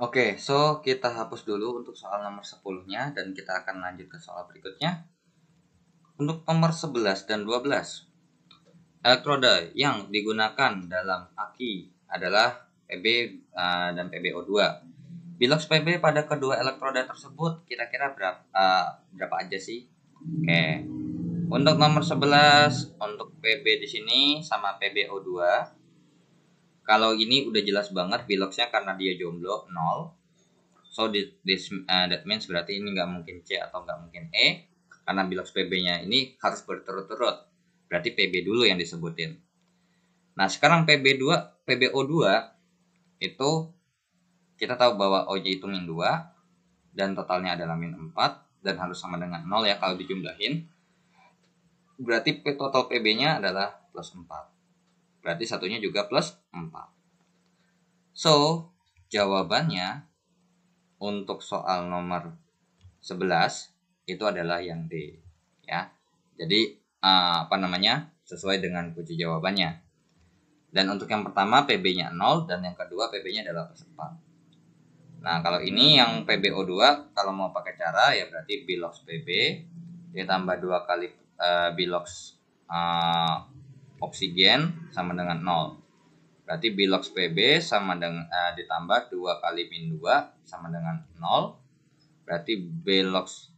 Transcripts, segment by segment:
Oke, so kita hapus dulu untuk soal nomor 10-nya dan kita akan lanjut ke soal berikutnya. Untuk nomor 11 dan 12, elektroda yang digunakan dalam aki adalah Pb dan PbO2. Bilox Pb pada kedua elektroda tersebut kira-kira berapa aja sih? Oke. Untuk nomor 11, untuk Pb di sini sama PbO2. Kalau ini udah jelas banget Biloxnya karena dia jomblo 0. So that means berarti ini nggak mungkin C atau nggak mungkin E, karena Bilox PB-nya ini harus berturut-turut. Berarti PB dulu yang disebutin. Nah sekarang PbO2 itu kita tahu bahwa OJ itu min 2 dan totalnya adalah min 4 dan harus sama dengan 0 ya kalau dijumlahin. Berarti total PB-nya adalah plus 4. Berarti satunya juga plus 4. So jawabannya untuk soal nomor 11 itu adalah yang D ya. Jadi sesuai dengan kunci jawabannya. Dan untuk yang pertama PB-nya 0 dan yang kedua PB-nya adalah plus 4. Nah, kalau ini yang PbO2 kalau mau pakai cara ya berarti Bilox PB ditambah 2 kali Bilox oksigen sama dengan 0. Berarti Bilox PB sama dengan ditambah 2 kali min 2 sama dengan 0. Berarti Bilox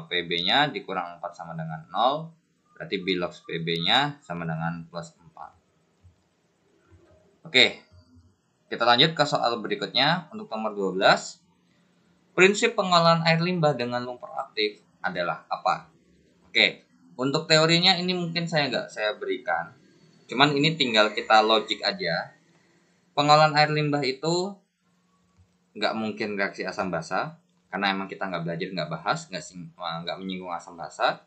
PB-nya dikurang 4 sama dengan 0. Berarti Bilox PB-nya sama dengan plus 4. Oke, kita lanjut ke soal berikutnya untuk nomor 12. Prinsip pengolahan air limbah dengan lumpur aktif adalah apa? Oke, untuk teorinya ini mungkin saya berikan. Cuman ini tinggal kita logik aja. Pengolahan air limbah itu nggak mungkin reaksi asam basa, karena emang kita nggak belajar, nggak bahas, nggak menyinggung asam basa.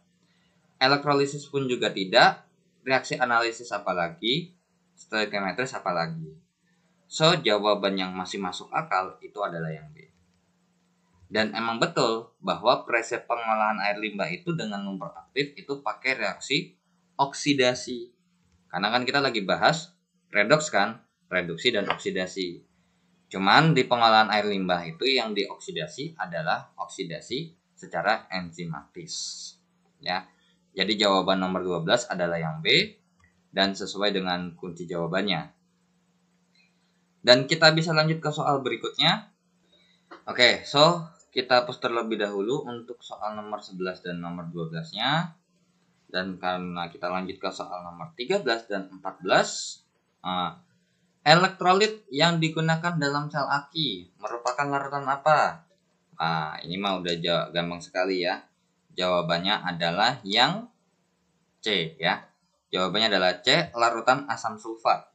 Elektrolisis pun juga tidak. Reaksi analisis apalagi, stoikiometris apalagi. So jawaban yang masih masuk akal itu adalah yang B. Dan emang betul bahwa prinsip pengolahan air limbah itu dengan lumpur aktif itu pakai reaksi oksidasi. Karena kan kita lagi bahas redoks kan, reduksi dan oksidasi. Cuman di pengolahan air limbah itu yang dioksidasi adalah oksidasi secara enzimatis. Ya. Jadi jawaban nomor 12 adalah yang B dan sesuai dengan kunci jawabannya. Dan kita bisa lanjut ke soal berikutnya. Oke, so kita hapus terlebih dahulu untuk soal nomor 11 dan nomor 12-nya. Dan karena kita lanjut ke soal nomor 13 dan 14, elektrolit yang digunakan dalam sel aki merupakan larutan apa? Nah, ini mah udah gampang sekali ya. Jawabannya adalah yang C ya. Jawabannya adalah C, larutan asam sulfat.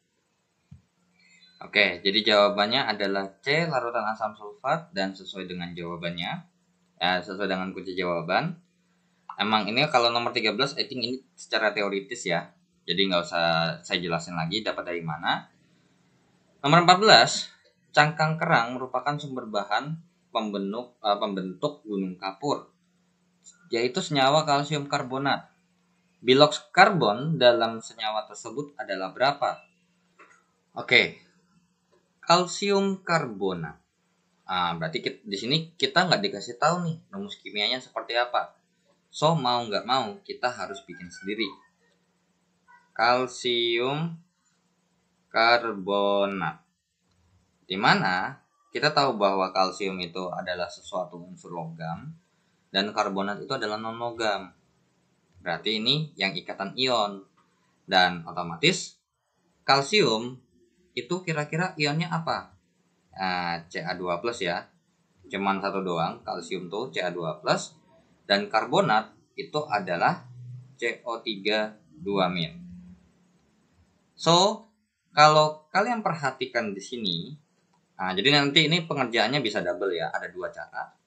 Oke, jadi jawabannya adalah C, larutan asam sulfat, dan sesuai dengan jawabannya, sesuai dengan kunci jawaban. Emang ini kalau nomor 13, I think ini secara teoritis ya, jadi nggak usah saya jelasin lagi dapat dari mana. Nomor 14, cangkang kerang merupakan sumber bahan pembentuk gunung kapur, yaitu senyawa kalsium karbonat. Bilox karbon dalam senyawa tersebut adalah berapa? Oke. Kalsium karbonat. Berarti di sini kita nggak dikasih tahu nih rumus kimianya seperti apa. So mau nggak mau kita harus bikin sendiri. Kalsium karbonat. Dimana kita tahu bahwa kalsium itu adalah sesuatu unsur logam dan karbonat itu adalah non logam. Berarti ini yang ikatan ion dan otomatis kalsium itu kira-kira ionnya apa? Ca2+ ya. Cuman satu doang, kalsium tuh Ca2+, dan karbonat itu adalah CO3 2-. So, kalau kalian perhatikan di sini, jadi nanti ini pengerjaannya bisa double ya, ada 2 cara.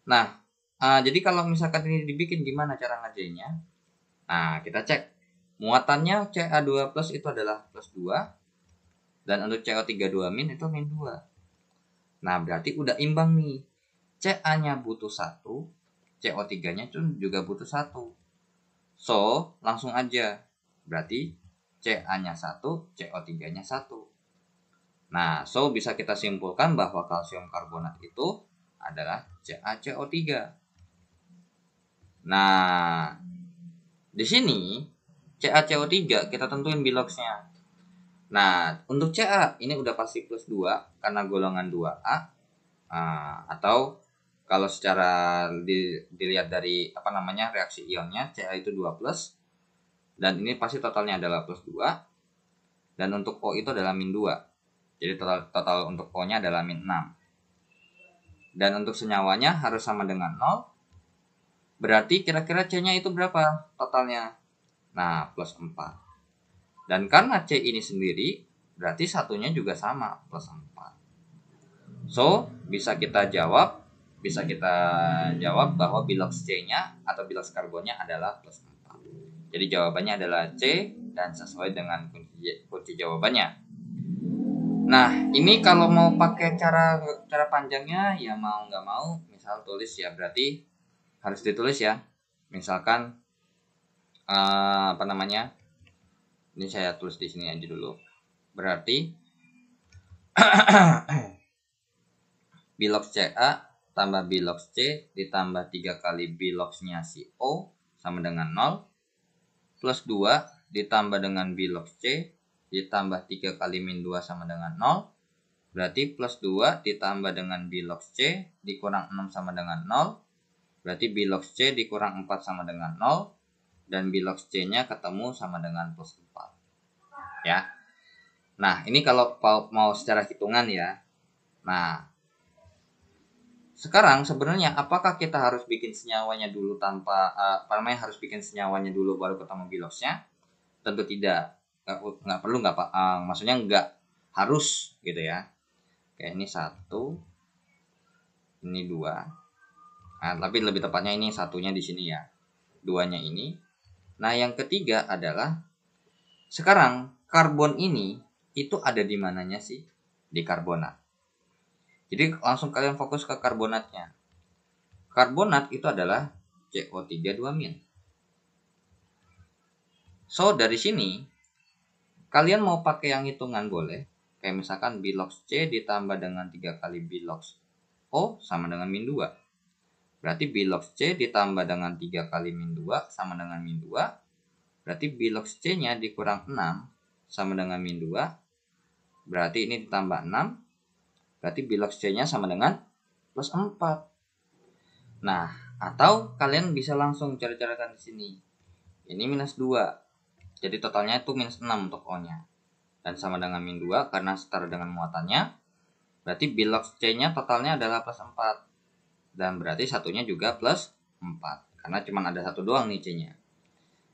Nah, jadi kalau misalkan ini dibikin gimana cara ngerjainnya? Nah, kita cek. Muatannya Ca2+ itu adalah plus 2. Dan untuk CO3 2- itu min 2. Nah, berarti udah imbang nih. Ca-nya butuh 1, CO3-nya juga butuh 1. So, langsung aja. Berarti Ca-nya 1, CO3-nya 1. Nah, so bisa kita simpulkan bahwa kalsium karbonat itu adalah CaCO3. Nah, di sini CaCO3 kita tentuin biloxnya. Nah, untuk Ca ini udah pasti plus 2 karena golongan 2A. Atau kalau secara dilihat dari reaksi ionnya, Ca itu 2 plus, dan ini pasti totalnya adalah plus 2, dan untuk O itu adalah min 2. Jadi total untuk O-nya adalah min 6. Dan untuk senyawanya harus sama dengan 0. Berarti kira-kira C-nya itu berapa totalnya? Nah, plus 4. Dan karena C ini sendiri, berarti satunya juga sama, plus 4. So, bisa kita jawab bahwa bilox C-nya atau bilox karbonnya adalah plus 4. Jadi jawabannya adalah C dan sesuai dengan kunci jawabannya. Nah, ini kalau mau pakai cara panjangnya ya mau nggak mau, misal tulis ya, berarti harus ditulis ya. Misalkan ini saya tulis di sini aja dulu. Berarti bilox Ca tambah bilox C ditambah 3 kali biloxnya si O sama dengan 0, plus 2 ditambah dengan bilox C ditambah 3 kali min 2 sama dengan 0. Berarti plus 2 ditambah dengan bilox C dikurang 6 sama dengan 0. Berarti bilox C dikurang 4 sama dengan 0. Dan bilox C-nya ketemu sama dengan plus 4. Ya. Nah, ini kalau mau secara hitungan ya. Nah, sekarang sebenarnya apakah kita harus bikin senyawanya dulu harus bikin senyawanya dulu baru ketemu biloxnya? Tentu tidak. Nggak perlu, maksudnya nggak harus gitu ya. Kayak ini 1, ini 2. Nah, tapi lebih tepatnya ini satunya di sini ya, 2-nya ini. Nah, yang ketiga adalah sekarang karbon ini itu ada di mananya sih? Di karbonat. Jadi langsung kalian fokus ke karbonatnya. Karbonat itu adalah CO3 2-. So, dari sini kalian mau pakai yang hitungan boleh. Kayak misalkan bilox C ditambah dengan 3 kali bilox O sama dengan min 2. Berarti bilox C ditambah dengan 3 kali min 2 sama dengan min 2. Berarti bilox C-nya dikurang 6 sama dengan min 2. Berarti ini ditambah 6. Berarti bilox C-nya sama dengan plus 4. Nah, atau kalian bisa langsung cari-carikan di sini. Ini minus 2. Jadi totalnya itu minus 6 untuk O-nya. Dan sama dengan min 2 karena setara dengan muatannya. Berarti bilox C-nya totalnya adalah plus 4. Dan berarti satunya juga plus 4. Karena cuma ada satu doang nih C-nya.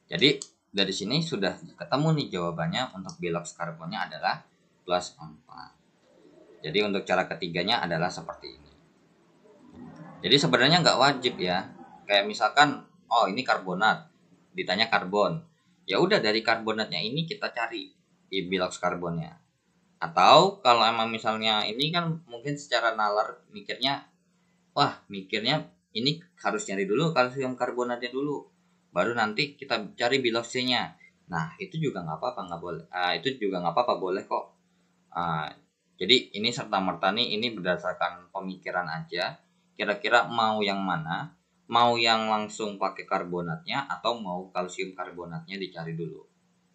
Jadi dari sini sudah ketemu nih jawabannya, untuk bilox karbonnya adalah plus 4. Jadi untuk cara ketiganya adalah seperti ini. Jadi sebenarnya nggak wajib ya. Kayak misalkan, oh ini karbonat, ditanya karbon. Ya udah dari karbonatnya ini kita cari di bilox karbonnya. Atau kalau emang misalnya ini kan mungkin secara nalar mikirnya ini harus nyari dulu kalsium karbonatnya dulu, baru nanti kita cari bilox C-nya. Nah, itu juga nggak apa-apa, nggak boleh. Itu juga nggak apa-apa, boleh kok. Jadi ini serta-merta nih, ini berdasarkan pemikiran aja. Kira-kira mau yang mana? Mau yang langsung pakai karbonatnya atau mau kalsium karbonatnya dicari dulu.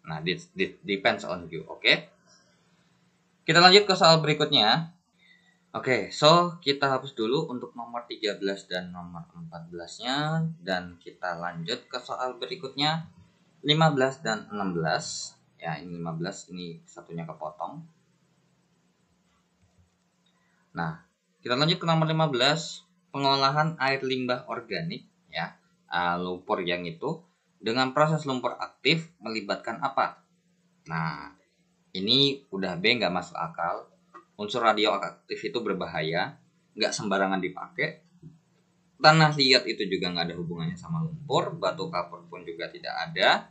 Nah, depends on you, oke? Kita lanjut ke soal berikutnya. Oke, so kita hapus dulu untuk nomor 13 dan nomor 14-nya. Dan kita lanjut ke soal berikutnya, 15 dan 16. Ya, ini 15, ini satunya kepotong. Nah, kita lanjut ke nomor 15, pengolahan air limbah organik ya, lumpur yang itu dengan proses lumpur aktif melibatkan apa? Nah, ini udah B, nggak masuk akal. Unsur radioaktif itu berbahaya, nggak sembarangan dipakai. Tanah liat itu juga nggak ada hubungannya sama lumpur, batu kapur pun juga tidak ada.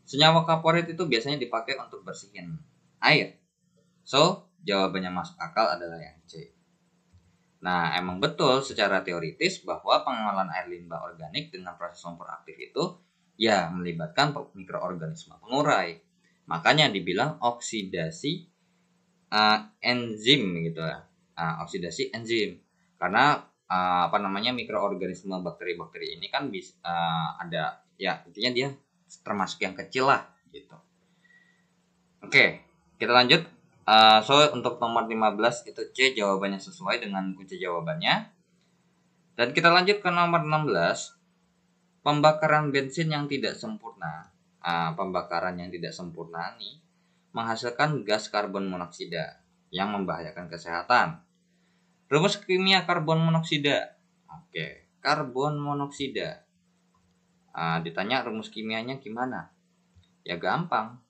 Senyawa kaporit itu biasanya dipakai untuk bersihin air. So, jawabannya masuk akal adalah yang C. Nah, emang betul secara teoritis bahwa pengolahan air limbah organik dengan proses lumpur aktif itu ya melibatkan mikroorganisme pengurai. Makanya dibilang oksidasi enzim gitu ya. Oksidasi enzim. Karena mikroorganisme bakteri-bakteri ini kan bisa ada ya, intinya dia termasuk yang kecil lah gitu. Oke, kita lanjut. So untuk nomor 15 itu C, jawabannya sesuai dengan kunci jawabannya. Dan kita lanjut ke nomor 16. Pembakaran bensin yang tidak sempurna. Pembakaran yang tidak sempurna nih menghasilkan gas karbon monoksida yang membahayakan kesehatan. Rumus kimia karbon monoksida. Oke, karbon monoksida. Ditanya rumus kimianya gimana? Ya gampang.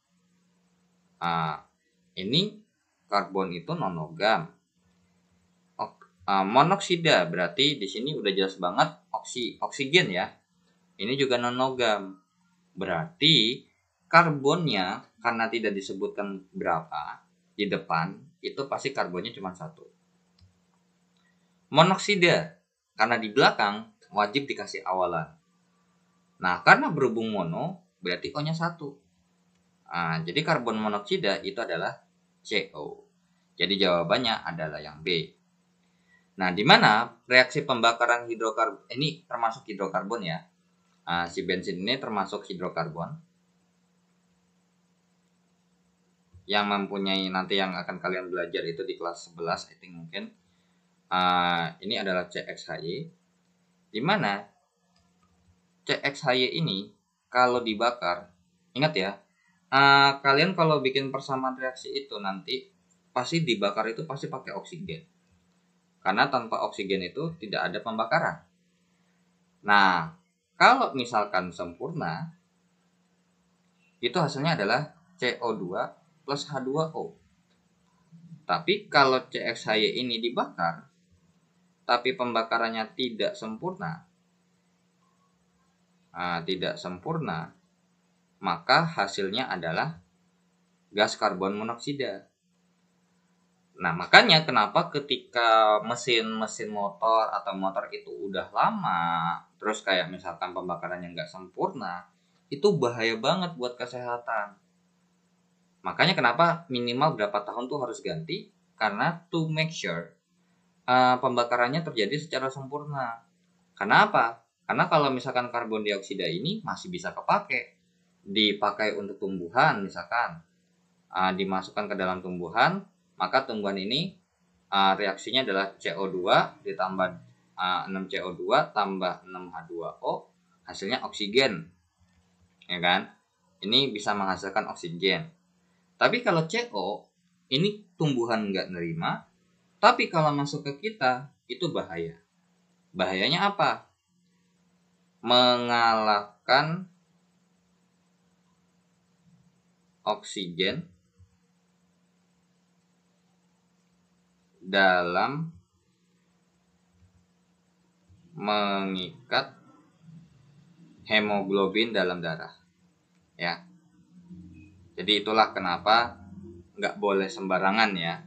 Ini karbon itu nonogam. Monoksida berarti di sini udah jelas banget oksigen ya. Ini juga nonogam. Berarti karbonnya karena tidak disebutkan berapa di depan, itu pasti karbonnya cuma 1. Monoksida karena di belakang wajib dikasih awalan. Nah, karena berhubung mono berarti O-nya 1. Jadi karbon monoksida itu adalah CO. Jadi jawabannya adalah yang B. Nah, di mana reaksi pembakaran hidrokarbon ini termasuk hidrokarbon ya. Si bensin ini termasuk hidrokarbon yang mempunyai, nanti yang akan kalian belajar itu di kelas 11 I think mungkin. Ini adalah CXHY, di mana CXHY ini kalau dibakar, ingat ya, kalian kalau bikin persamaan reaksi itu nanti pasti dibakar itu pasti pakai oksigen, karena tanpa oksigen itu tidak ada pembakaran. Nah, kalau misalkan sempurna, itu hasilnya adalah CO2 plus H2O. Tapi kalau CXHY ini dibakar, tapi pembakarannya tidak sempurna, maka hasilnya adalah gas karbon monoksida. Nah, makanya kenapa ketika mesin motor atau motor itu udah lama, terus kayak misalkan pembakarannya nggak sempurna, itu bahaya banget buat kesehatan. Makanya kenapa minimal berapa tahun tuh harus ganti, karena to make sure pembakarannya terjadi secara sempurna. Karena apa? Karena kalau misalkan karbon dioksida ini masih bisa dipakai untuk tumbuhan, misalkan dimasukkan ke dalam tumbuhan, maka tumbuhan ini reaksinya adalah CO2 ditambah 6CO2 tambah 6H2O, hasilnya oksigen, ya kan? Ini bisa menghasilkan oksigen. Tapi kalau CO ini tumbuhan nggak nerima, tapi kalau masuk ke kita itu bahaya. Bahayanya apa? Mengalahkan oksigen dalam mengikat hemoglobin dalam darah, ya. Jadi itulah kenapa nggak boleh sembarangan ya.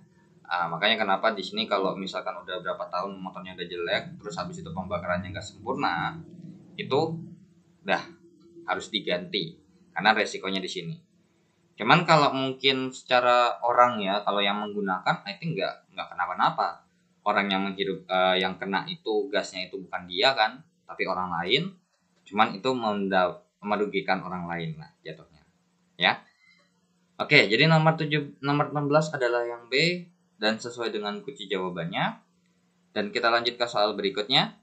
Makanya kenapa di sini kalau misalkan udah berapa tahun motornya udah jelek, terus habis itu pembakarannya nggak sempurna, itu udah harus diganti karena resikonya di sini. Cuman kalau mungkin secara orang ya, kalau yang menggunakan, I think nggak kenapa-napa. Orang yang menghirup yang kena itu gasnya itu bukan dia kan, tapi orang lain. Cuman itu merugikan orang lain lah jatuhnya, ya. Oke, jadi nomor 16 adalah yang B dan sesuai dengan kunci jawabannya. Dan kita lanjut ke soal berikutnya.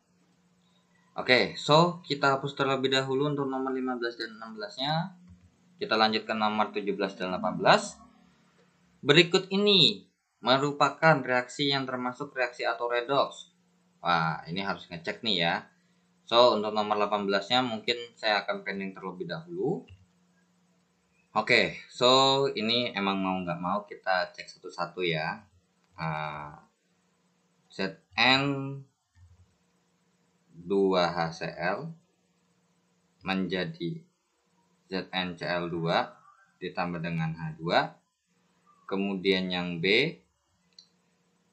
Oke, so kita hapus terlebih dahulu untuk nomor 15 dan 16-nya. Kita lanjut ke nomor 17 dan 18. Berikut ini merupakan reaksi yang termasuk reaksi atau redoks. Wah, ini harus ngecek nih ya. So, untuk nomor 18-nya mungkin saya akan pending terlebih dahulu. Oke, so ini emang mau nggak mau kita cek satu-satu ya. Zn2HCl menjadi ZnCl2 ditambah dengan H2. Kemudian yang B,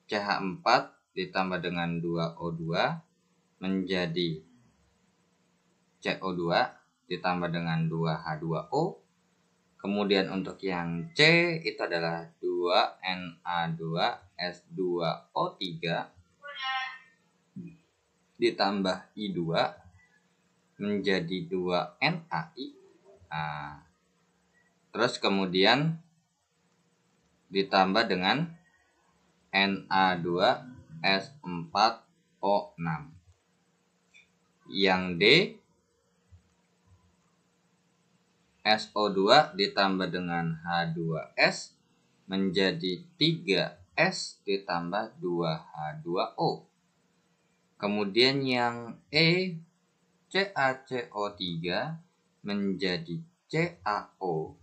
CH4 ditambah dengan 2O2 menjadi CO2 ditambah dengan 2H2O. Kemudian untuk yang C itu adalah 2Na2S2O3 ditambah I2 menjadi 2NaI. Nah, terus kemudian ditambah dengan Na2S4O6. Yang D SO2 ditambah dengan H2S menjadi 3S ditambah 2H2O. Kemudian yang E CaCO3 menjadi CaO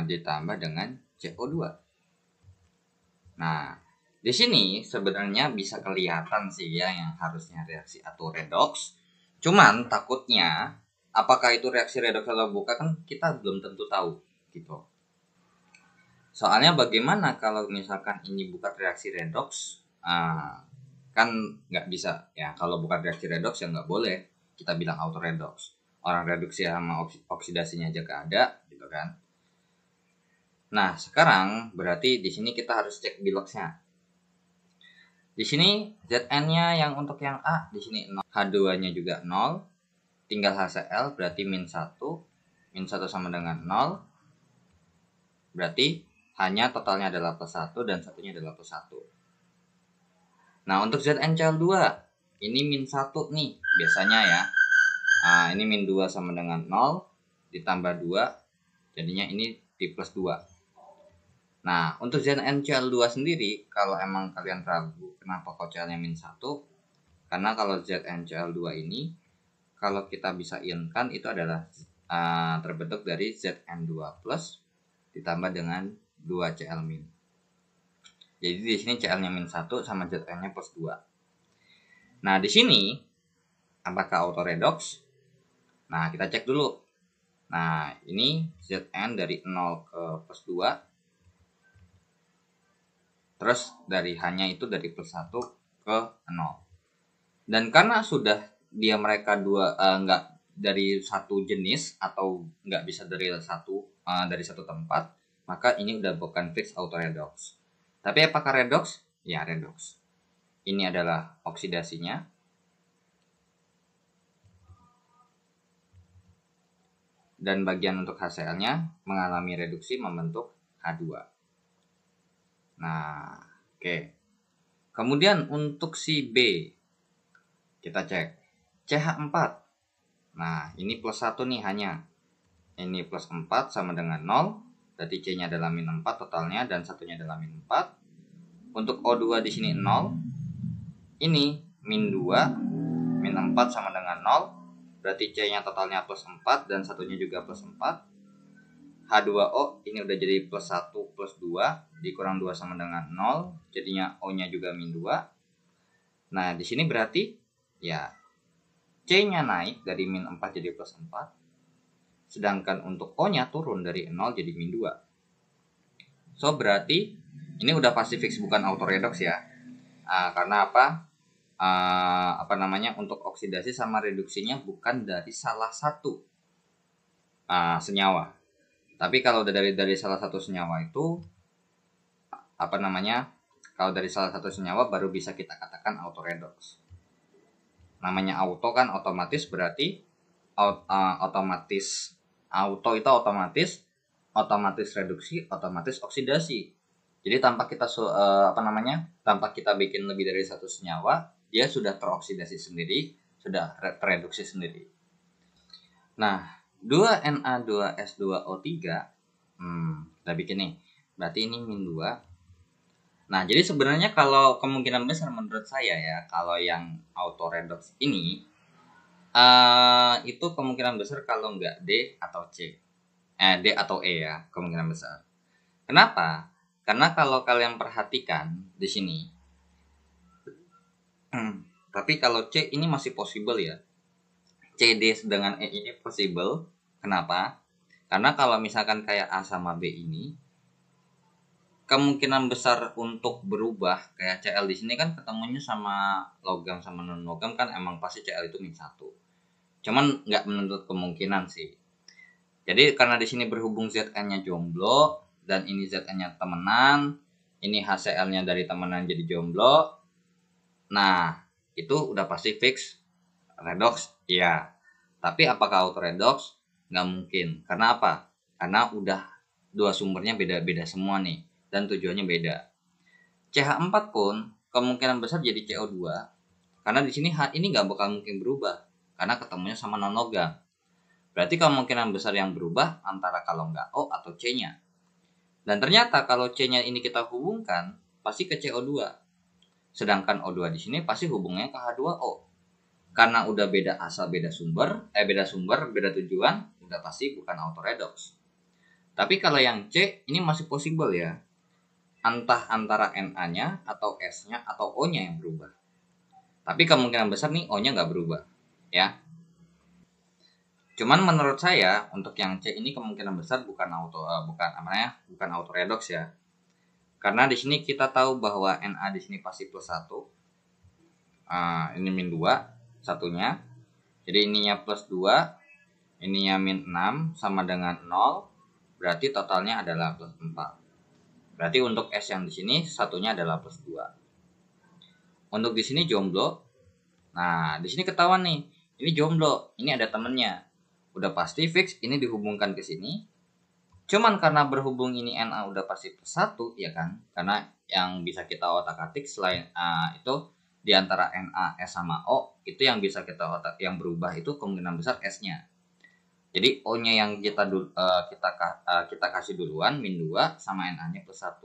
ditambah dengan CO2. Nah, di sini sebenarnya bisa kelihatan sih ya yang harusnya reaksi atau redoks. Cuman takutnya apakah itu reaksi redoks atau bukan kan kita belum tentu tahu gitu. Soalnya bagaimana kalau misalkan ini bukan reaksi redoks, kan nggak bisa ya. Kalau bukan reaksi redoks ya nggak boleh kita bilang auto redoks. Orang reduksi sama oksidasinya aja nggak ada gitu kan. Nah sekarang berarti di sini kita harus cek biloxnya. Di sini Zn-nya yang untuk yang A di sini 0, H2-nya juga 0. Tinggal HCl berarti min 1 sama dengan 0, berarti hanya totalnya adalah plus 1 dan satunya adalah plus 1. Nah untuk ZnCl2 ini min 1 nih biasanya ya. Ini min 2 sama dengan 0 ditambah 2 jadinya ini di plus 2. Nah untuk ZnCl2 sendiri kalau emang kalian ragu kenapa kok Cl-nya min 1, karena kalau ZnCl2 ini kalau kita bisa ionkan itu adalah terbentuk dari Zn2 plus ditambah dengan 2Cl min. Jadi di sini Cl-nya min 1 sama Zn-nya plus 2. Nah, di sini apakah auto redox? Nah, kita cek dulu. Nah, ini Zn dari 0 ke plus 2. Terus dari H-nya itu dari plus 1 ke 0. Dan karena sudah dia mereka dua enggak dari satu jenis atau enggak bisa dari satu tempat, maka ini udah bukan fix auto redox. Tapi apakah redox? Ya redox. Ini adalah oksidasinya. Dan bagian untuk HCl-nya mengalami reduksi membentuk H2. Nah, oke. Kemudian untuk si B kita cek CH4. Nah, ini plus 1 nih hanya. Ini plus 4 sama dengan 0. Berarti C-nya adalah min 4 totalnya dan satunya adalah min 4. Untuk O2 di sini 0. Ini min 2. Min 4 sama dengan 0. Berarti C-nya totalnya plus 4 dan satunya juga plus 4. H2O ini udah jadi plus 1 plus 2 dikurang 2 sama dengan 0. Jadinya O-nya juga min 2. Nah, di sini berarti ya C-nya naik dari min 4 jadi plus 4. Sedangkan untuk O-nya turun dari 0 jadi min 2. So, berarti ini udah pasti fix bukan auto redox ya. Karena apa? Untuk oksidasi sama reduksinya bukan dari salah satu senyawa. Tapi kalau udah dari salah satu senyawa itu kalau dari salah satu senyawa baru bisa kita katakan auto redox. Namanya auto kan otomatis, berarti otomatis auto itu otomatis reduksi, otomatis oksidasi. Jadi tanpa kita bikin lebih dari satu senyawa, dia sudah teroksidasi sendiri, sudah tereduksi sendiri. Nah, 2Na2S2O3 kita bikin nih. Berarti ini min 2. Nah, jadi sebenarnya kalau kemungkinan besar menurut saya ya, kalau yang auto redox ini itu kemungkinan besar kalau enggak D atau C. D atau E ya, kemungkinan besar. Kenapa? Karena kalau kalian perhatikan di sini. Tapi kalau C ini masih possible ya. CD dengan E ini possible. Kenapa? Karena kalau misalkan kayak A sama B ini, kemungkinan besar untuk berubah kayak Cl di sini kan ketemunya sama logam sama non logam kan emang pasti Cl itu min 1. Cuman nggak menuntut kemungkinan sih. Jadi karena di sini berhubung Zn-nya jomblo dan ini Zn-nya temenan, ini HCl-nya dari temenan jadi jomblo. Nah, itu udah pasti fix redox, ya. Tapi apakah auto redox? Nggak mungkin. Karena apa? Karena udah dua sumbernya beda-beda semua nih dan tujuannya beda. CH4 pun kemungkinan besar jadi CO2 karena di sini H ini nggak bakal mungkin berubah karena ketemunya sama non-logam. Berarti kemungkinan besar yang berubah antara kalau nggak O atau C-nya. Dan ternyata kalau C-nya ini kita hubungkan pasti ke CO2. Sedangkan O2 di sini pasti hubungnya ke H2O. Karena udah beda asal, beda sumber, beda tujuan, udah pasti bukan auto redox. Tapi kalau yang C ini masih possible ya. Entah antara Na-nya atau S-nya atau O-nya yang berubah. Tapi kemungkinan besar nih O-nya nggak berubah, ya. Cuman menurut saya untuk yang C ini kemungkinan besar bukan auto redox ya. Karena di sini kita tahu bahwa Na di sini pasti plus 1. Ini min 2 satunya. Jadi ininya plus 2, ininya min 6 sama dengan 0. Berarti totalnya adalah plus 4. Berarti untuk S yang di sini satunya adalah plus 2. Untuk di sini jomblo. Nah, di sini ketahuan nih. Ini jomblo, ini ada temennya. Udah pasti fix ini dihubungkan ke sini. Cuman karena berhubung ini Na udah pasti plus 1 ya kan. Karena yang bisa kita otak-atik selain itu di antara Na, S sama O itu yang bisa kita yang berubah itu kemungkinan besar S-nya. Jadi O-nya yang kita kasih duluan min 2 sama Na-nya plus 1.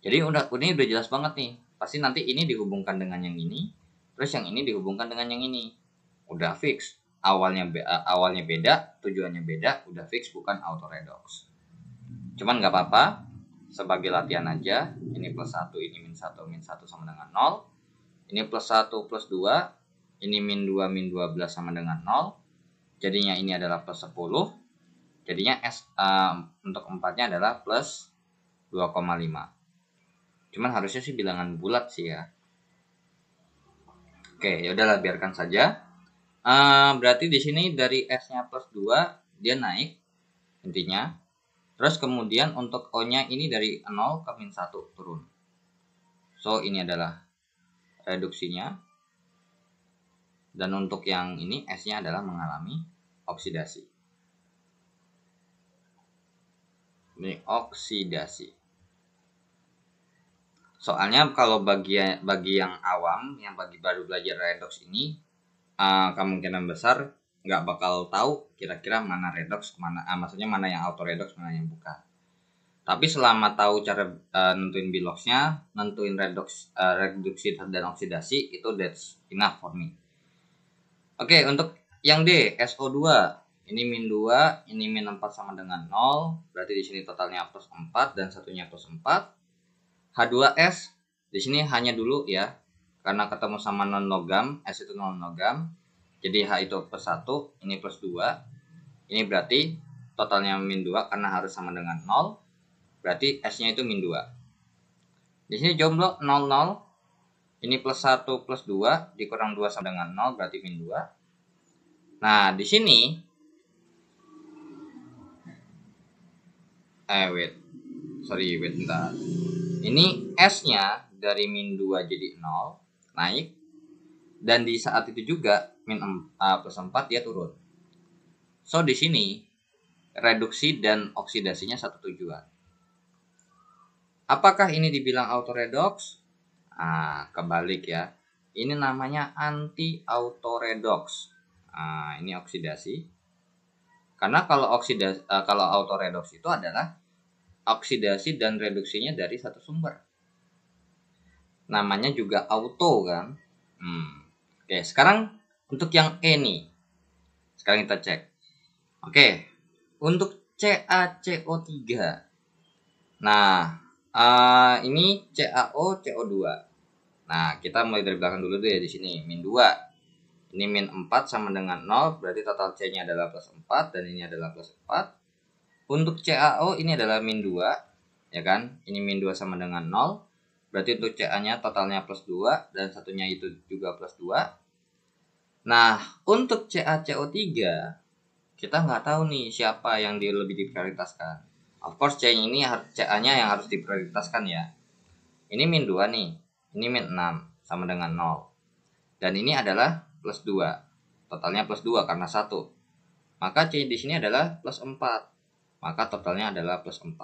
Jadi ini udah jelas banget nih. Pasti nanti ini dihubungkan dengan yang ini, terus yang ini dihubungkan dengan yang ini. Udah fix. Awalnya beda, tujuannya beda, udah fix bukan auto redox. Cuman nggak apa-apa, sebagai latihan aja. Ini plus 1, ini min 1 sama dengan 0. Ini plus 1 plus 2, ini min 2 min 12 sama dengan 0. Jadinya ini adalah plus 10. Jadinya untuk 4-nya adalah plus 2,5. Cuman harusnya sih bilangan bulat sih ya. Oke, ya udahlah biarkan saja. Berarti di sini dari S-nya plus 2 dia naik intinya. Terus kemudian untuk O-nya ini dari 0 ke min 1 turun. So ini adalah reduksinya. Dan untuk yang ini S-nya adalah mengalami oksidasi. Ini oksidasi. Soalnya kalau bagi yang awam, yang baru belajar redox ini, kemungkinan besar nggak bakal tahu kira-kira mana redox, maksudnya mana yang auto redox, mana yang bukan. Tapi selama tahu cara nentuin biloxnya, nentuin reduksi dan oksidasi, itu that's enough for me. Oke, untuk yang D, SO2, ini min 2, ini min 4 sama dengan 0, berarti di sini totalnya plus 4 dan satunya plus 4. H2S di sini hanya dulu ya, karena ketemu sama non logam, S itu non logam. Jadi H itu plus 1, ini plus 2. Ini berarti totalnya min 2 karena harus sama dengan 0. Berarti S-nya itu min 2. Di sini jomblo 0 0. Ini plus 1 plus 2 dikurang 2 sama dengan 0 berarti min 2. Nah, di sini wait bentar. Ini S-nya dari min 2 jadi 0, naik. Dan di saat itu juga min plus 4 dia turun. So di sini reduksi dan oksidasinya satu tujuan. Apakah ini dibilang auto redox? Kebalik ya. Ini namanya anti auto redox. Ini oksidasi. Karena kalau auto redox itu adalah oksidasi dan reduksinya dari satu sumber. Namanya juga auto kan. Oke, sekarang untuk yang E nih. Sekarang kita cek. Oke, untuk CaCO3. Nah, ini CaO CO2. Nah, kita mulai dari belakang dulu deh di sini. Min 2. Ini min 4 sama dengan 0, berarti total C-nya adalah plus 4 dan ini adalah plus 4. Untuk CaO ini adalah min 2, ya kan? Ini min 2 sama dengan 0. Berarti untuk Ca-nya totalnya plus 2 dan satunya itu juga plus 2. Nah, untuk CaCO3 kita nggak tahu nih siapa yang lebih diprioritaskan. Of course CA-nya yang harus diprioritaskan ya. Ini min 2 nih, ini min 6 sama dengan 0. Dan ini adalah plus 2. Totalnya plus 2 karena 1. Maka C di sini adalah plus 4. Maka totalnya adalah plus 4.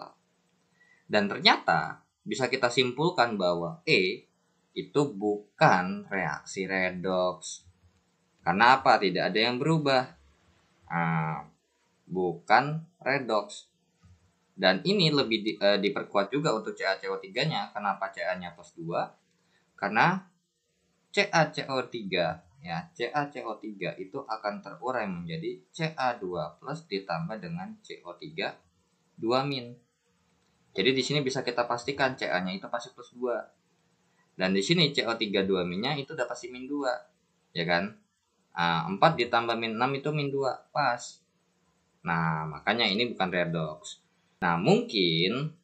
Dan ternyata bisa kita simpulkan bahwa E itu bukan reaksi redoks. Karena apa? Tidak ada yang berubah. Bukan redoks. Dan ini lebih diperkuat juga untuk CaCO3-nya. Kenapa Ca-nya plus 2? Karena CaCO3 ya, CaCO3 itu akan terurai menjadi Ca2 plus ditambah dengan CO3 2 min. Jadi di sini bisa kita pastikan Ca-nya itu pasti plus 2. Dan di sini CO3 2 minnya itu udah pasti min 2. Ya kan? 4 ditambah min 6 itu min 2, pas. Nah, makanya ini bukan redoks. Nah, mungkin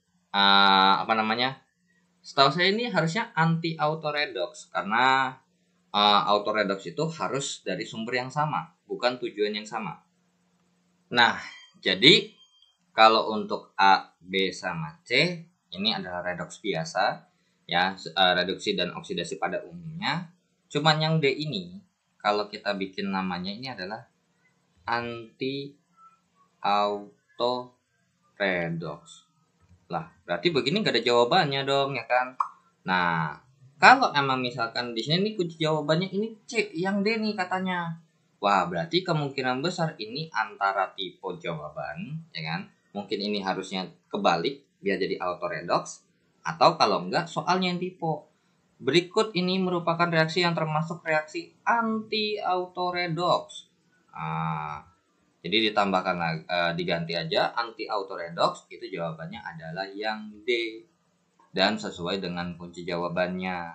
setahu saya ini harusnya anti autoredox karena autoredox itu harus dari sumber yang sama, bukan tujuan yang sama. Nah, jadi kalau untuk A, B sama C ini adalah redoks biasa ya, reduksi dan oksidasi pada umumnya. Cuman yang D ini kalau kita bikin namanya ini adalah anti autoredox. Lah, berarti begini gak ada jawabannya dong ya kan? Nah, kalau emang misalkan di sini nih kunci jawabannya ini C, yang D nih katanya. Wah, berarti kemungkinan besar ini antara tipe jawaban, ya kan? Mungkin ini harusnya kebalik biar jadi autoredox, atau kalau enggak soalnya yang tipe. Berikut ini merupakan reaksi yang termasuk reaksi anti autoredox. Jadi ditambahkan diganti aja anti autoredox, itu jawabannya adalah yang D dan sesuai dengan kunci jawabannya.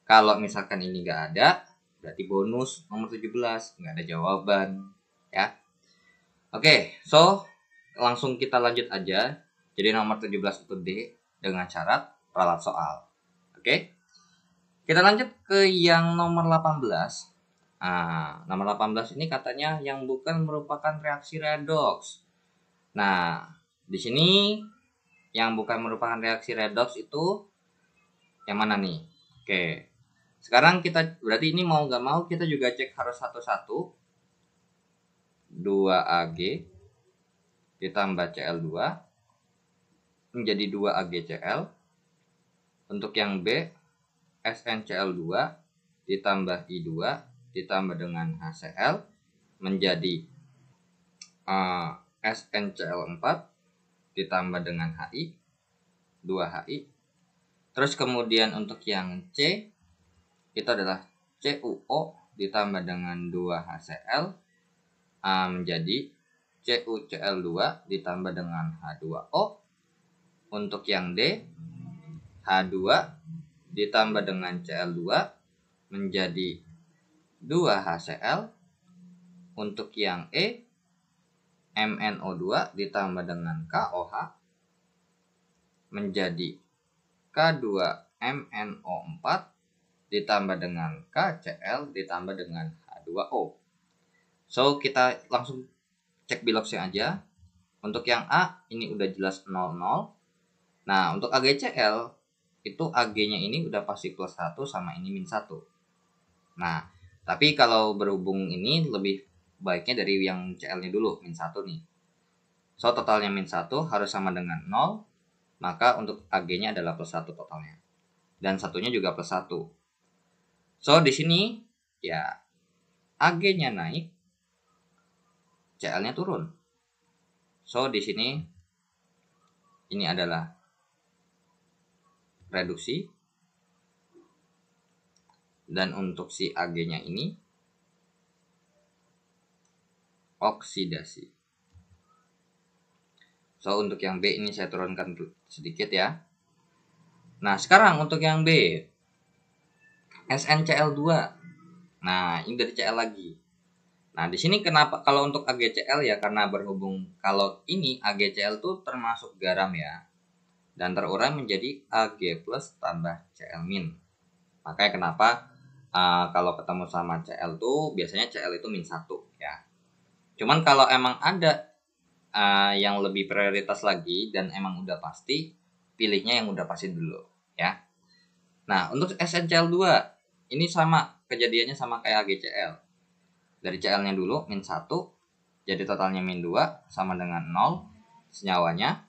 Kalau misalkan ini nggak ada, berarti bonus nomor 17 nggak ada jawaban ya. Oke, so langsung kita lanjut aja. Jadi nomor 17 itu D dengan syarat ralat soal. Oke. Kita lanjut ke yang nomor 18. Nomor 18 ini katanya yang bukan merupakan reaksi redoks. Nah, di sini yang bukan merupakan reaksi redoks itu yang mana nih? Oke. Sekarang kita berarti ini mau nggak mau kita juga cek harus satu-satu. 2Ag ditambah Cl2 menjadi 2AgCl. Untuk yang B, SnCl2 ditambah I2 ditambah dengan HCl menjadi SnCl4 ditambah dengan Hi 2Hi. Terus kemudian untuk yang C itu adalah CuO ditambah dengan 2HCl menjadi CuCl2 ditambah dengan H2O. Untuk yang D, H2 ditambah dengan Cl2 menjadi 2HCl. Untuk yang E, MnO2 ditambah dengan KOH menjadi K2MnO4 ditambah dengan KCl ditambah dengan H2O. So, kita langsung cek biloxnya aja. Untuk yang A, ini udah jelas 00. Nah, untuk AgCl, itu Ag-nya ini udah pasti plus 1 sama ini min 1. Nah, tapi kalau berhubung ini lebih baiknya dari yang Cl-nya dulu, min 1 nih. So, totalnya min 1 harus sama dengan 0, maka untuk Ag-nya adalah plus 1 totalnya. Dan satunya juga plus 1. So, di sini, ya, Ag-nya naik, Cl-nya turun. So, di sini, ini adalah reduksi. Dan untuk si Ag-nya ini oksidasi. So, untuk yang B ini saya turunkan sedikit ya. Nah, sekarang untuk yang B, SnCl2. Nah, ini dari Cl lagi. Nah, di sini kenapa kalau untuk AgCl ya karena berhubung kalau ini AgCl itu termasuk garam ya. Dan terurai menjadi Ag plus tambah Cl min. Makanya kenapa kalau ketemu sama Cl tuh biasanya Cl itu min 1 ya. Cuman kalau emang ada yang lebih prioritas lagi dan emang udah pasti, pilihnya yang udah pasti dulu ya. Nah, untuk SNCl2 ini sama kejadiannya sama kayak AgCl. Dari Cl-nya dulu min 1, jadi totalnya min 2 sama dengan 0 senyawanya.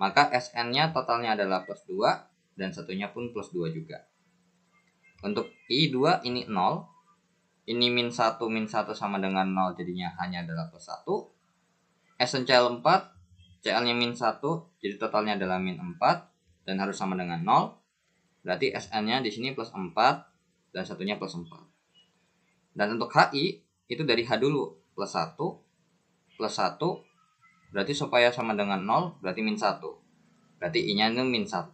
Maka Sn-nya totalnya adalah plus 2 dan satunya pun plus 2 juga. Untuk I2 ini 0, ini min 1 sama dengan 0, jadinya hanya adalah plus 1. SnCl4, Cl-nya min 1, jadi totalnya adalah min 4 dan harus sama dengan 0. Berarti Sn-nya di sini plus 4 dan satunya plus 4. Dan untuk Hi itu dari H dulu, plus 1 plus 1, berarti supaya sama dengan 0 berarti min 1. Berarti I-nya itu min 1.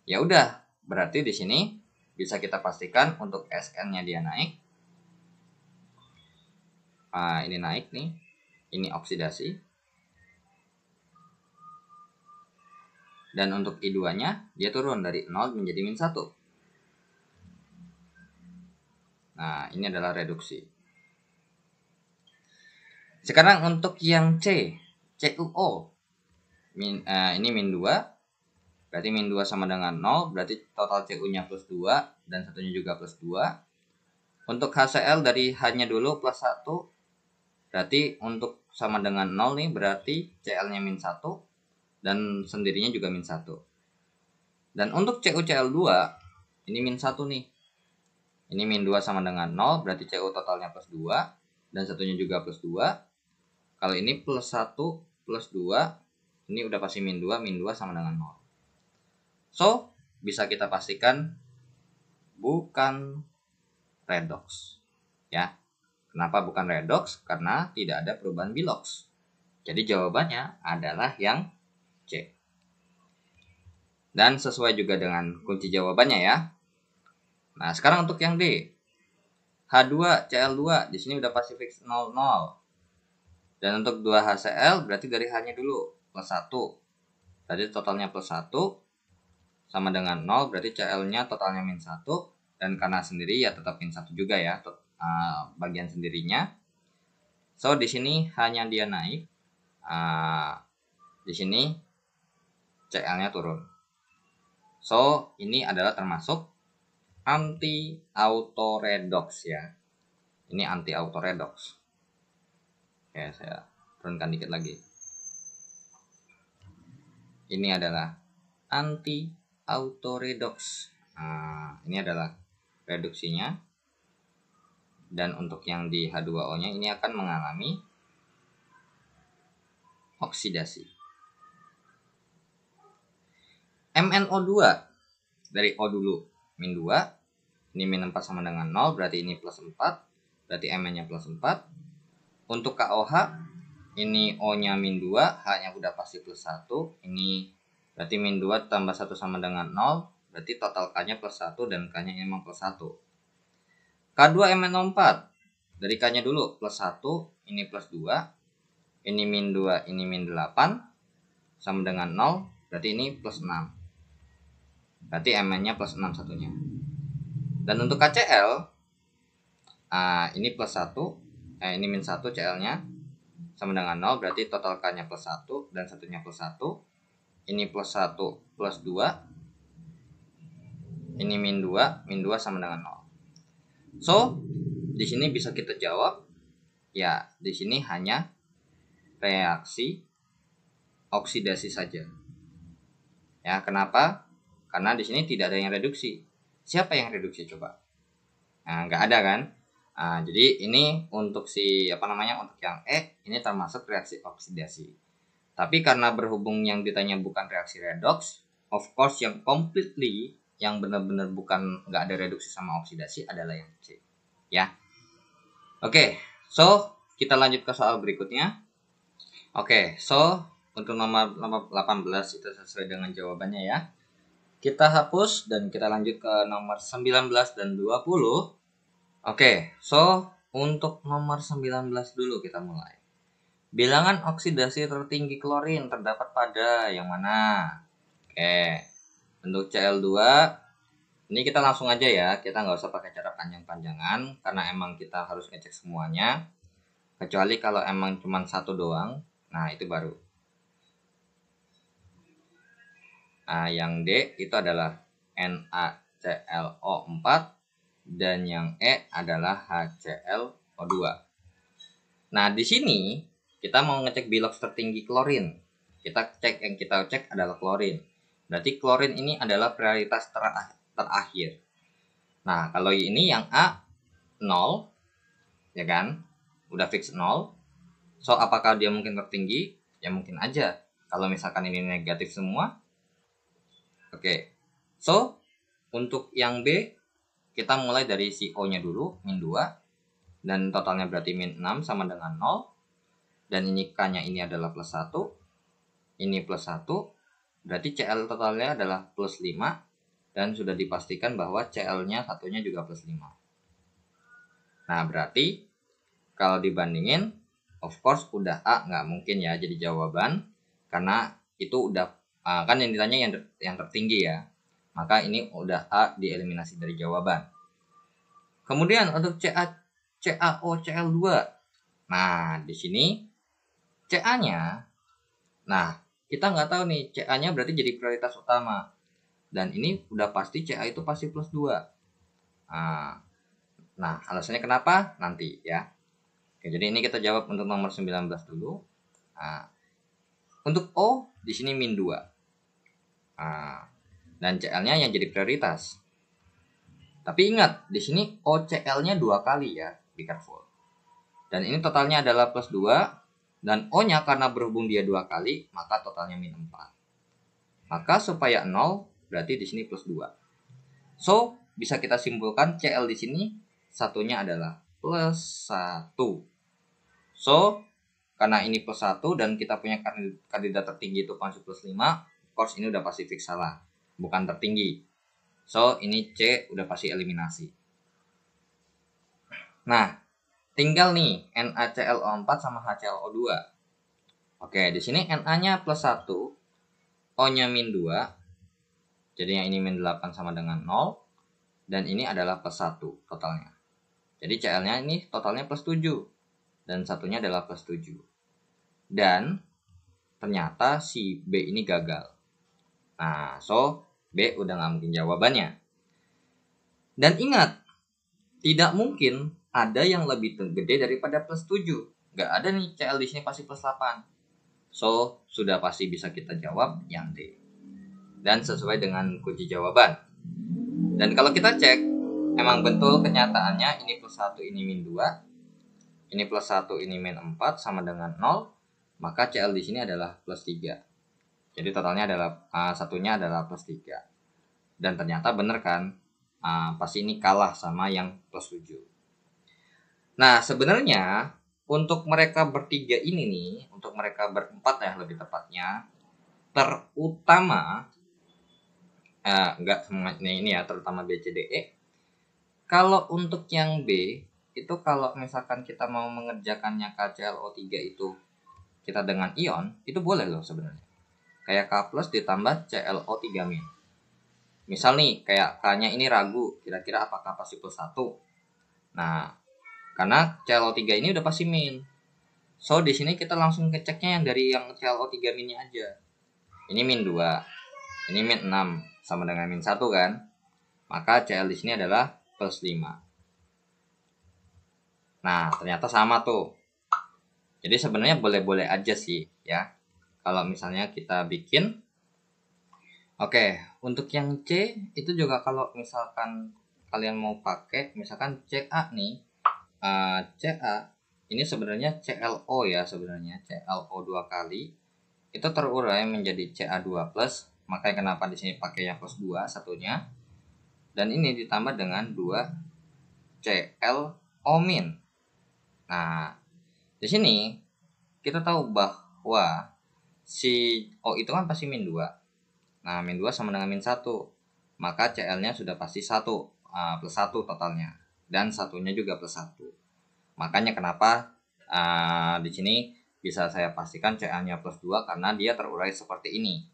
Ya udah, berarti di sini bisa kita pastikan untuk Sn-nya dia naik. Ini naik nih. Ini oksidasi. Dan untuk I2-nya dia turun dari 0 menjadi min 1. Nah, ini adalah reduksi. Sekarang untuk yang C, CuO. Ini min 2. Berarti min 2 sama dengan 0, berarti total Cu-nya plus 2 dan satunya juga plus 2. Untuk HCl dari H-nya dulu plus 1, berarti untuk sama dengan 0 nih, berarti Cl-nya min 1 dan sendirinya juga min 1. Dan untuk CuCl2, ini min 1 nih. Ini min 2 sama dengan 0, berarti Cu totalnya plus 2 dan satunya juga plus 2. Kalau ini plus 1 plus 2, ini udah pasti min 2 sama dengan 0. So, bisa kita pastikan bukan redox. Ya. Kenapa bukan redox? Karena tidak ada perubahan bilox. Jadi jawabannya adalah yang C. Dan sesuai juga dengan kunci jawabannya ya. Nah, sekarang untuk yang D. H2Cl2 di sini udah pasti fix 00. Dan untuk 2HCl berarti dari H-nya dulu plus 1. Berarti totalnya plus 1 sama dengan 0, berarti Cl-nya totalnya min 1, dan karena sendiri ya tetap min 1 juga ya, bagian sendirinya. So di sini hanya dia naik, di sini Cl-nya turun. So ini adalah termasuk anti autoredox ya. Ini anti autoredox. Oke, saya turunkan dikit lagi. Ini adalah anti autoredox. Ini adalah reduksinya. Dan untuk yang di H2O-nya ini akan mengalami oksidasi. MnO2 dari O dulu min 2. Ini min 4 sama dengan 0, berarti ini plus 4. Berarti Mn-nya plus 4. Untuk KOH ini O-nya min 2, H-nya udah pasti plus 1. Ini berarti min 2 tambah 1 sama dengan 0. Berarti total K-nya plus 1 dan K-nya memang plus 1. K2MnO4. Dari K-nya dulu plus 1. Ini plus 2. Ini min 2. Ini min 8. Sama dengan 0. Berarti ini plus 6. Berarti Mn-nya plus 6 satunya. Dan untuk KCl. Ini plus 1. Ini min 1 Cl-nya. Sama dengan 0. Berarti total K-nya plus 1. Dan satunya plus 1. Ini plus 1 plus 2. Ini min 2 sama dengan 0. So, di sini bisa kita jawab ya, di sini hanya reaksi oksidasi saja. Ya, kenapa? Karena di sini tidak ada yang reduksi. Siapa yang reduksi coba? Nah, nggak ada kan? Jadi ini untuk untuk yang E ini termasuk reaksi oksidasi. Tapi karena berhubung yang ditanya bukan reaksi redox, of course yang completely yang benar-benar bukan nggak ada reduksi sama oksidasi adalah yang C ya. Oke, so kita lanjut ke soal berikutnya. Oke, so untuk nomor 18 itu sesuai dengan jawabannya ya. Kita hapus dan kita lanjut ke nomor 19 dan 20. Oke, so untuk nomor 19 dulu kita mulai. Bilangan oksidasi tertinggi klorin terdapat pada yang mana? Oke, untuk Cl2 ini kita langsung aja ya, kita nggak usah pakai cara panjang-panjangan karena emang kita harus ngecek semuanya. Kecuali kalau emang cuma satu doang, nah itu baru. Nah, yang D itu adalah NaClO4 dan yang E adalah HClO2. Nah, di sini kita mau ngecek bilox tertinggi klorin. Yang kita cek adalah klorin. Berarti klorin ini adalah prioritas terakhir. Nah, kalau ini yang A 0, ya kan? Udah fix 0. So, apakah dia mungkin tertinggi? Ya mungkin aja. Kalau misalkan ini negatif semua. Oke. So, untuk yang B, kita mulai dari si O-nya dulu, min 2. Dan totalnya berarti min 6 sama dengan 0. Dan ini K-nya ini adalah plus 1. Ini plus 1. Berarti Cl totalnya adalah plus 5. Dan sudah dipastikan bahwa Cl-nya satunya juga plus 5. Nah, berarti kalau dibandingin, of course udah A nggak mungkin ya jadi jawaban. Karena itu udah, kan yang ditanya yang tertinggi ya. Maka ini udah A dieliminasi dari jawaban. Kemudian untuk CaOCl2. Nah, di sini Ca-nya, nah kita nggak tahu nih, Ca-nya berarti jadi prioritas utama. Dan ini udah pasti Ca itu pasti plus 2. Nah, alasannya kenapa? Nanti ya. Oke, jadi ini kita jawab untuk nomor 19 dulu. Nah, untuk O, di sini min 2. Dan Cl-nya yang jadi prioritas. Tapi ingat, di sini OCl-nya 2 kali ya, be careful. Dan ini totalnya adalah plus 2. Dan O-nya karena berhubung dia 2 kali, maka totalnya min 4. Maka supaya 0, berarti di sini plus 2. So, bisa kita simpulkan Cl di sini satunya adalah plus 1. So, karena ini plus 1 dan kita punya kandidat tertinggi itu masuk plus 5, of course ini udah pasti fix salah, bukan tertinggi. So, ini C udah pasti eliminasi. Nah, tinggal nih NaClO4 sama HClO2. Oke, di sini Na-nya plus 1, O-nya min 2. Jadi yang ini min 8 sama dengan 0. Dan ini adalah plus 1 totalnya. Jadi Cl-nya ini totalnya plus 7. Dan satunya adalah plus 7. Dan ternyata si B ini gagal. Nah, so B udah nggak mungkin jawabannya. Dan ingat, tidak mungkin ada yang lebih gede daripada plus 7. Nggak ada nih, Cl di sini pasti plus 8. So, sudah pasti bisa kita jawab yang D. Dan sesuai dengan kunci jawaban. Dan kalau kita cek, emang betul kenyataannya ini plus 1, ini min 2. Ini plus 1, ini min 4 sama dengan 0. Maka Cl di sini adalah plus 3. Jadi totalnya adalah satunya adalah plus 3. Dan ternyata bener kan? Pasti ini kalah sama yang plus 7. Nah, sebenarnya untuk mereka bertiga ini nih, untuk mereka berempat ya lebih tepatnya, terutama enggak semuanya ini ya, terutama B, C, D, E. Kalau untuk yang B, itu kalau misalkan kita mau mengerjakannya KClO3 itu kita dengan ion, itu boleh loh sebenarnya. Kayak K plus ditambah ClO3 min. Misal nih, kayak K-nya ini ragu, kira-kira apakah pasti plus 1. Nah, karena ClO3 ini udah pasti min. So, di sini kita langsung ngeceknya yang dari yang ClO3 minnya aja. Ini min 2. Ini min 6 sama dengan min 1 kan? Maka Cl di sini adalah plus 5. Nah, ternyata sama tuh. Jadi sebenarnya boleh-boleh aja sih ya. Kalau misalnya kita bikin. Oke, untuk yang C itu juga kalau misalkan kalian mau pakai, misalkan Ca nih. Ca ini sebenarnya ClO ya sebenarnya. ClO 2 kali. Itu terurai menjadi Ca2+. Makanya kenapa di sini pakai yang plus 2 satunya. Dan ini ditambah dengan 2 ClO min. Nah, di sini kita tahu bahwa si O itu kan pasti min 2. Nah, min 2 sama dengan min 1. Maka Cl-nya sudah pasti 1, plus 1 totalnya. Dan satunya juga plus 1. Makanya kenapa di sini bisa saya pastikan Cl-nya plus 2 karena dia terurai seperti ini.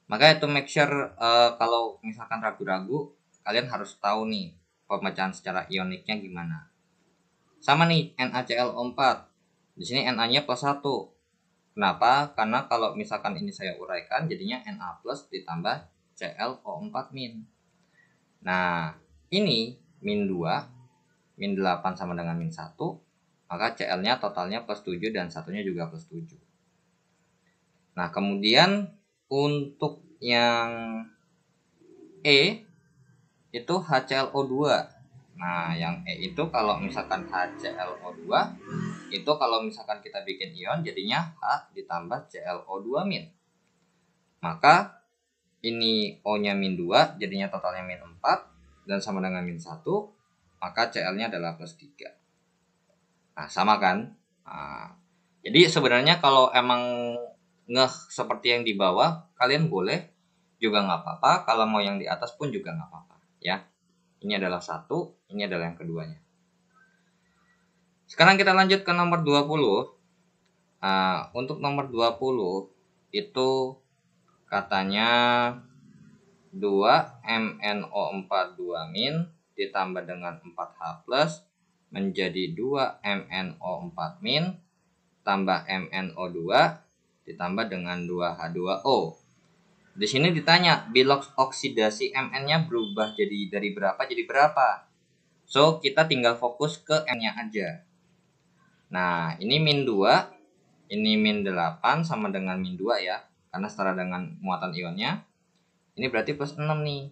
Makanya to make sure kalau misalkan ragu-ragu, kalian harus tahu nih pemecahan secara ioniknya gimana. Sama nih NaClO4. Di sini Na-nya plus 1. Kenapa? Karena kalau misalkan ini saya uraikan jadinya Na plus ditambah ClO4 min. Nah, ini min 2, min 8 sama dengan min 1, maka Cl-nya totalnya plus 7 dan satunya juga plus 7. Nah, kemudian untuk yang E itu HClO2. Nah, yang E itu kalau misalkan HClO2 itu kalau misalkan kita bikin ion jadinya H ditambah ClO2 min. Maka ini O-nya min 2 jadinya totalnya min 4 dan sama dengan min 1, maka Cl-nya adalah plus 3. Nah, sama kan? Nah, jadi sebenarnya kalau emang ngeh seperti yang di bawah, kalian boleh juga nggak apa-apa. Kalau mau yang di atas pun juga nggak apa-apa, ya. Ini adalah 1, ini adalah yang keduanya. Sekarang kita lanjut ke nomor 20. Untuk nomor 20 itu katanya 2MnO4 2 min ditambah dengan 4H plus menjadi 2MnO4 min tambah MnO2 ditambah dengan 2H2O. Di sini ditanya bilox oksidasi Mn-nya berubah jadi dari berapa jadi berapa. So, kita tinggal fokus ke N-nya aja. Nah, ini min 2, ini min 8 sama dengan min 2 ya. Karena setara dengan muatan ionnya. Ini berarti plus 6 nih.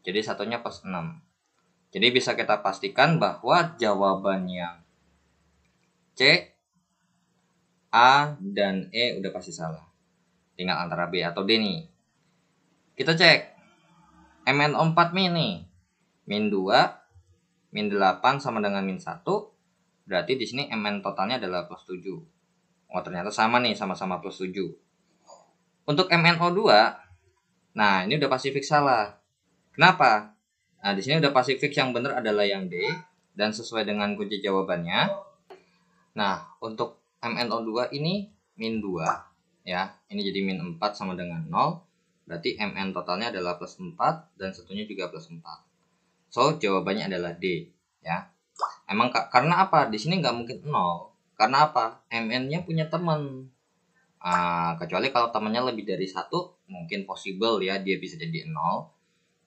Jadi satunya plus 6. Jadi bisa kita pastikan bahwa jawaban yang C, A, dan E udah pasti salah. Tinggal antara B atau D nih. Kita cek. MnO4 min nih. Min 2, min 8 sama dengan min 1. Berarti di sini Mn totalnya adalah plus 7. Oh, ternyata sama nih, sama-sama plus 7. Untuk MnO2, nah ini udah pasti fix salah. Kenapa? Nah, di sini udah pasti fix yang benar adalah yang D dan sesuai dengan kunci jawabannya. Nah, untuk MnO2 ini min 2 ya. Ini jadi min 4 sama dengan 0. Berarti Mn totalnya adalah plus 4 dan satunya juga plus 4. So, jawabannya adalah D ya. Emang karena apa? Di sini nggak mungkin 0. Karena apa? Mn-nya punya teman. Kecuali kalau temannya lebih dari 1, mungkin possible ya dia bisa jadi 0.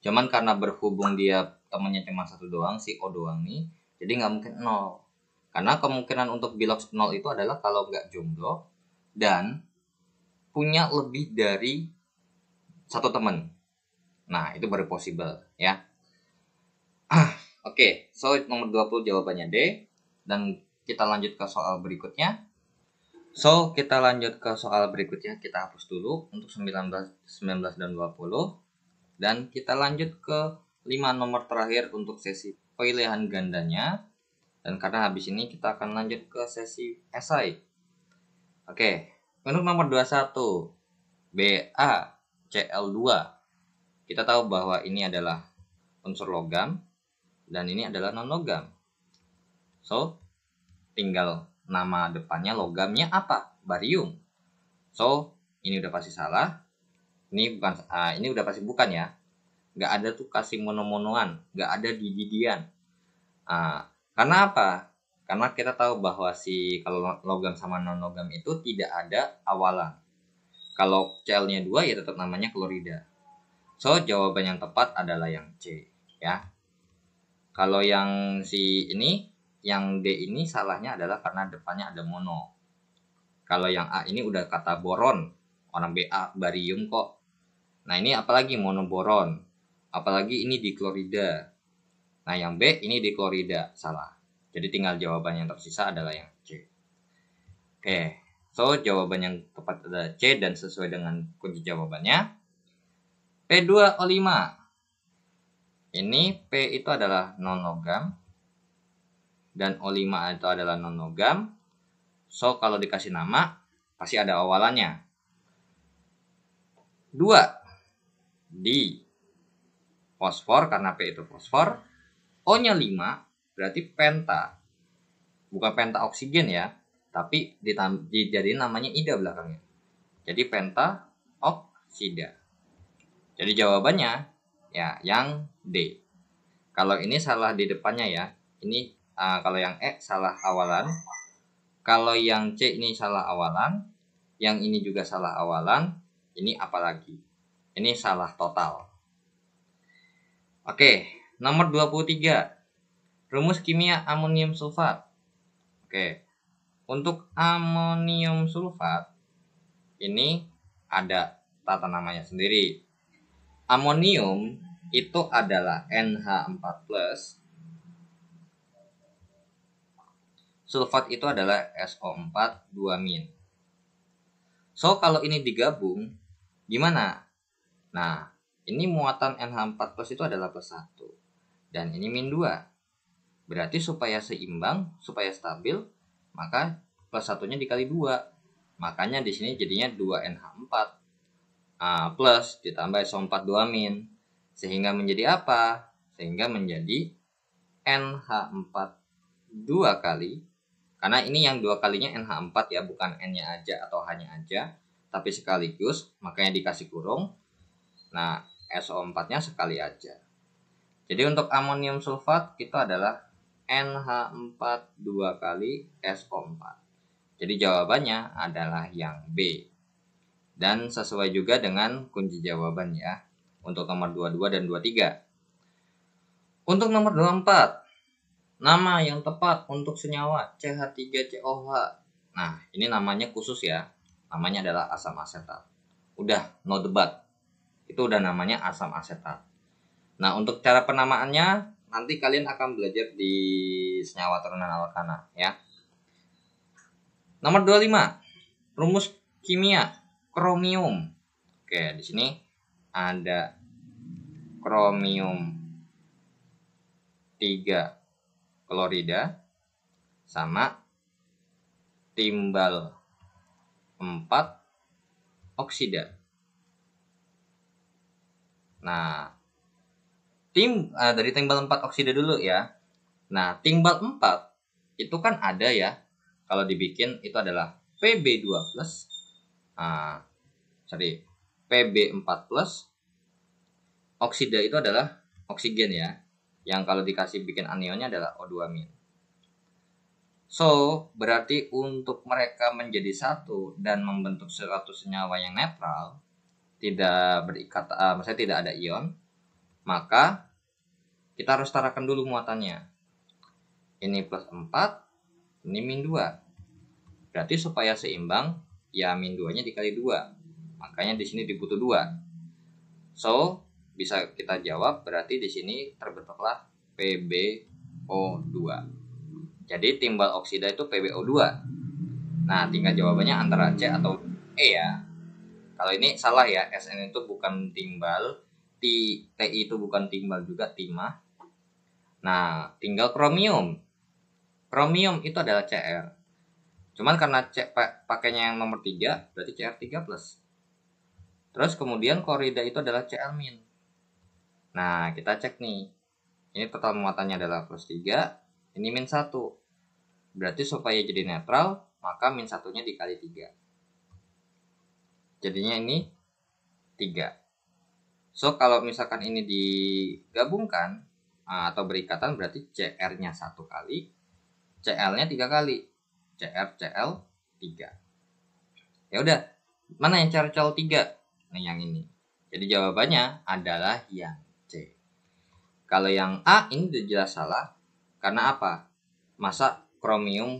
Cuman karena berhubung dia temannya cuma 1 doang, si O doang nih, jadi nggak mungkin 0. Karena kemungkinan untuk bilox 0 itu adalah kalau nggak jomblo dan punya lebih dari 1 teman. Nah, itu baru possible ya. Oke, so nomor 20 jawabannya D. Dan kita lanjut ke soal berikutnya. So, kita lanjut ke soal berikutnya. Kita hapus dulu untuk 19 dan 20. Dan kita lanjut ke 5 nomor terakhir untuk sesi pilihan gandanya. Dan karena habis ini kita akan lanjut ke sesi esai. Oke, untuk nomor 21 BaCl2. Kita tahu bahwa ini adalah unsur logam dan ini adalah non-logam. So, tinggal nama depannya logamnya apa? Barium. So, ini udah pasti salah. Ini bukan, ini udah pasti bukan ya. Nggak ada tuh kasih mono-monoan, nggak ada dididian. Karena apa? Karena kita tahu bahwa kalau logam sama non-logam itu tidak ada awalan. Kalau Cl-nya 2 ya tetap namanya klorida. So, jawaban yang tepat adalah yang C ya. Kalau yang yang D ini salahnya adalah karena depannya ada mono. Kalau yang A ini udah kata boron, orang Ba barium kok. Nah, ini apalagi monoboron. Apalagi ini diklorida. Nah, yang B ini diklorida, salah. Jadi tinggal jawaban yang tersisa adalah yang C. Oke, so jawaban yang tepat adalah C dan sesuai dengan kunci jawabannya. P2O5. Ini P itu adalah non-logam dan O5 itu adalah non-logam. So, kalau dikasih nama pasti ada awalannya. 2 di fosfor karena P itu fosfor. O-nya 5 berarti penta. Bukan penta oksigen ya, tapi dijadiin namanya ida belakangnya. Jadi penta oksida. Jadi jawabannya ya yang D. Kalau ini salah di depannya ya. Ini kalau yang E salah awalan. Kalau yang C ini salah awalan, yang ini juga salah awalan, ini apalagi? Ini salah total. Oke, nomor 23. Rumus kimia amonium sulfat. Oke. Untuk amonium sulfat ini ada tata namanya sendiri. Amonium itu adalah NH4+, sulfat itu adalah SO4 2-. So, kalau ini digabung, gimana? Nah, ini muatan NH4+ itu adalah +1. Dan ini -2. Berarti supaya seimbang, supaya stabil, maka +1-nya dikali 2. Makanya di sini jadinya 2NH4 plus ditambah SO4 2-. Sehingga menjadi apa? Sehingga menjadi NH4 2 kali. Karena ini yang 2 kalinya NH4 ya, bukan N-nya aja atau H-nya aja, tapi sekaligus, makanya dikasih kurung. Nah, SO4-nya sekali aja. Jadi untuk amonium sulfat itu adalah NH4 2 kali SO4. Jadi jawabannya adalah yang B. Dan sesuai juga dengan kunci jawaban ya, untuk nomor 22 dan 23. Untuk nomor 24, nama yang tepat untuk senyawa CH3COH. Nah, ini namanya khusus ya. Namanya adalah asam asetat. Udah, no debat. Itu udah namanya asam asetat. Nah, untuk cara penamaannya nanti kalian akan belajar di senyawa turunan alkana ya. Nomor 25. Rumus kimia kromium. Oke, di sini ada kromium 3 klorida sama timbal 4 oksida. Nah, dari timbal 4 oksida dulu ya. Nah, timbal 4 itu kan ada ya. Kalau dibikin itu adalah Pb2+, Pb4+, oksida itu adalah oksigen ya. Yang kalau dikasih bikin anionnya adalah O2-. So, berarti untuk mereka menjadi satu dan membentuk suatu senyawa yang netral, tidak berikat, maksudnya tidak ada ion, maka kita harus tarakan dulu muatannya. Ini +4, ini -2. Berarti supaya seimbang, ya -2-nya dikali 2. Makanya di sini dibutuh 2. So, bisa kita jawab berarti di sini terbentuklah PbO2. Jadi timbal oksida itu PbO2. Nah, tinggal jawabannya antara C atau E ya. Kalau ini salah ya, Sn itu bukan timbal, Ti itu bukan timbal juga, timah. Nah, tinggal kromium. Kromium itu adalah Cr. Cuman karena C pakainya yang nomor 3, berarti Cr3+. Terus kemudian klorida itu adalah Cl-. Nah, kita cek nih. Ini total muatannya adalah +3, ini -1. Berarti supaya jadi netral, maka -1-nya dikali 3. Jadinya ini 3. So, kalau misalkan ini digabungkan atau berikatan, berarti Cr-nya 1 kali, Cl-nya 3 kali. Cl 3. Ya udah, mana yang Cl 3? Nah, yang ini. Jadi jawabannya adalah yang C. Kalau yang A ini udah jelas salah. Karena apa? Masa kromium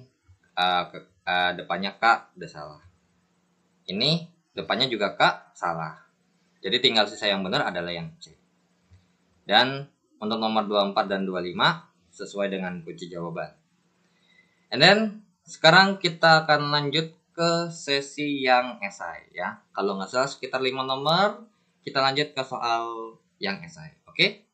depannya K udah salah. Ini depannya juga K salah. Jadi tinggal sisa yang benar adalah yang C. Dan untuk nomor 24 dan 25 sesuai dengan kunci jawaban. And then sekarang kita akan lanjut ke sesi yang esai ya. Kalau nggak salah sekitar 5 nomor, kita lanjut ke soal yang esai. Oke?